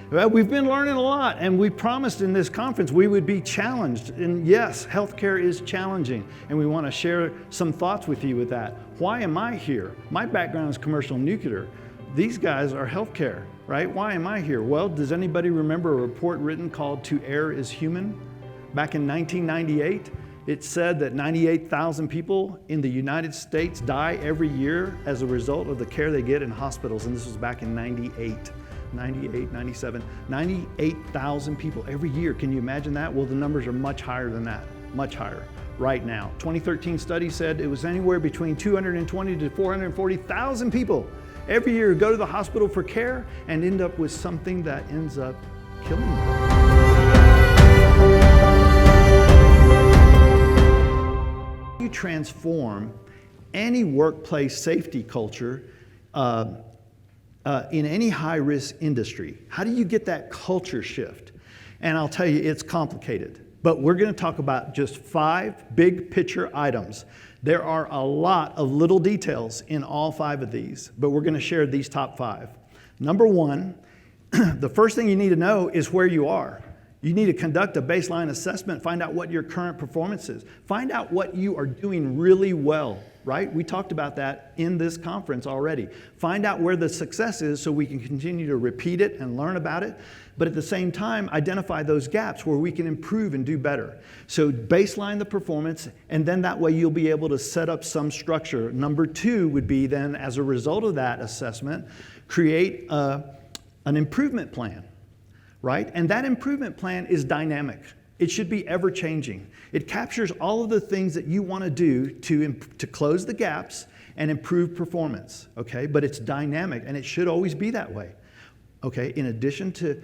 Well, we've been learning a lot, and we promised in this conference we would be challenged. And yes, healthcare is challenging, and we want to share some thoughts with you with that. Why am I here? My background is commercial nuclear. These guys are healthcare, right? Why am I here? Well, does anybody remember a report written called To Err is Human? Back in 1998, it said that 98,000 people in the United States die every year as a result of the care they get in hospitals, and this was back in 98, 97, 98,000 people every year. Can you imagine that? Well, the numbers are much higher than that, much higher right now. 2013 study said it was anywhere between 220 to 440,000 people every year who go to the hospital for care and end up with something that ends up killing them. You transform any workplace safety culture in any high-risk industry. How do you get that culture shift? And I'll tell you, it's complicated. But we're going to talk about just 5 big picture items. There are a lot of little details in all 5 of these, but we're going to share these top 5. Number 1, the first thing you need to know is where you are. You need to conduct a baseline assessment, find out what your current performance is. Find out what you are doing really well, right? We talked about that in this conference already. Find out where the success is so we can continue to repeat it and learn about it. But at the same time, identify those gaps where we can improve and do better. So baseline the performance, and then that way you'll be able to set up some structure. Number 2 would be then, as a result of that assessment, create an improvement plan. Right? And that improvement plan is dynamic. It should be ever-changing. It captures all of the things that you want to do to close the gaps and improve performance, okay? But it's dynamic, and it should always be that way, okay? In addition to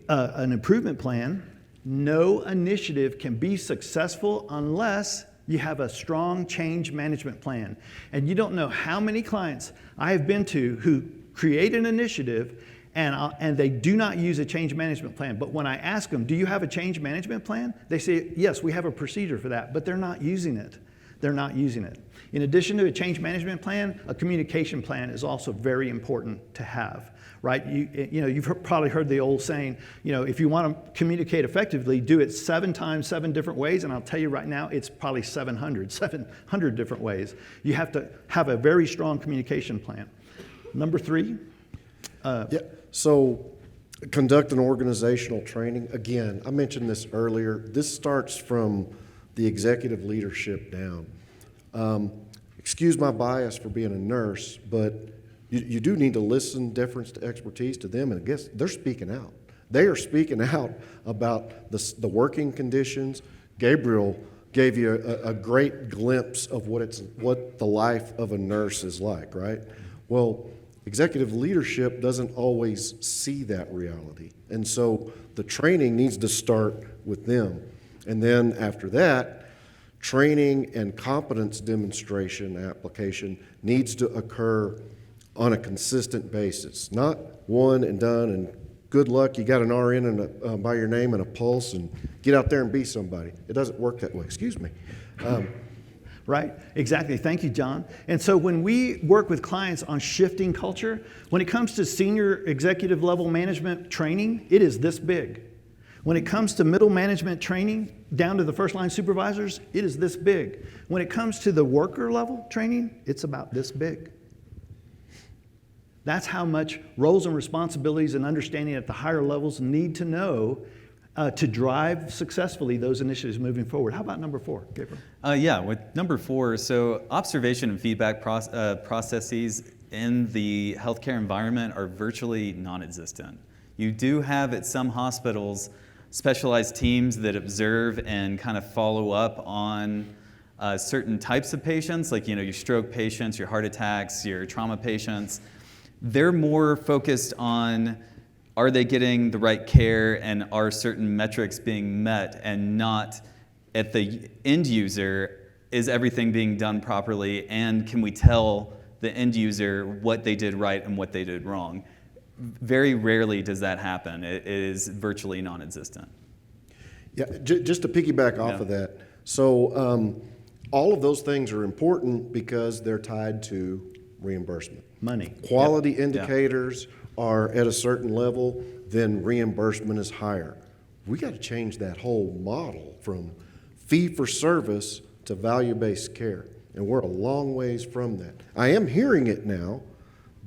an improvement plan, no initiative can be successful unless you have a strong change management plan. And you don't know how many clients I have been to who create an initiative and they do not use a change management plan. But when I ask them, do you have a change management plan? They say, yes, we have a procedure for that, but they're not using it. They're not using it. In addition to a change management plan, a communication plan is also very important to have, right? You've probably heard the old saying, if you want to communicate effectively, do it 7 times, 7 different ways. And I'll tell you right now, it's probably 700 different ways. You have to have a very strong communication plan. Number 3. So conduct an organizational training. Again, I mentioned this earlier. This starts from the executive leadership down. Excuse my bias for being a nurse, but you do need to listen, deference to expertise to them, and I guess they're speaking out. They are speaking out about the working conditions. Gabriel gave you a great glimpse of what the life of a nurse is like, right? Well, executive leadership doesn't always see that reality. And so the training needs to start with them. And then after that, training and competence demonstration application needs to occur on a consistent basis. Not one and done and good luck, you got an RN and by your name and a pulse and get out there and be somebody. It doesn't work that way. Excuse me. Right? Exactly. Thank you, John. And so when we work with clients on shifting culture, when it comes to senior executive level management training, it is this big. When it comes to middle management training, down to the first line supervisors, it is this big. When it comes to the worker level training, it's about this big. That's how much roles and responsibilities and understanding at the higher levels need to know to drive successfully those initiatives moving forward. How about number 4, Gabriel? With number 4, so observation and feedback processes in the healthcare environment are virtually non-existent. You do have at some hospitals specialized teams that observe and kind of follow up on certain types of patients, like your stroke patients, your heart attacks, your trauma patients. They're more focused on, are they getting the right care and are certain metrics being met, and not at the end user, is everything being done properly, and can we tell the end user what they did right and what they did wrong? Very rarely does that happen. It is virtually non-existent. Yeah, just to piggyback off of that. So all of those things are important because they're tied to reimbursement. Money. Quality indicators are at a certain level. then reimbursement is higher. We got to change that whole model from fee-for-service to value-based care, and we're a long ways from that. I am hearing it now,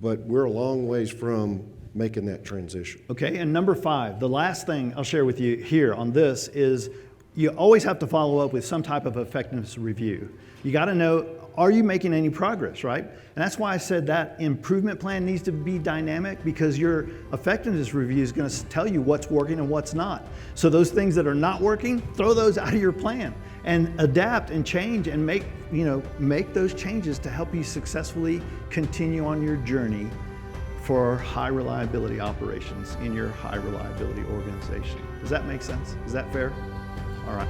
but we're a long ways from making that transition. Okay, and number 5, the last thing I'll share with you here on this is you always have to follow up with some type of effectiveness review. You got to know, are you making any progress, right? And that's why I said that improvement plan needs to be dynamic, because your effectiveness review is going to tell you what's working and what's not. So those things that are not working, throw those out of your plan and adapt and change and make those changes to help you successfully continue on your journey for high reliability operations in your high reliability organization. Does that make sense? Is that fair? All right.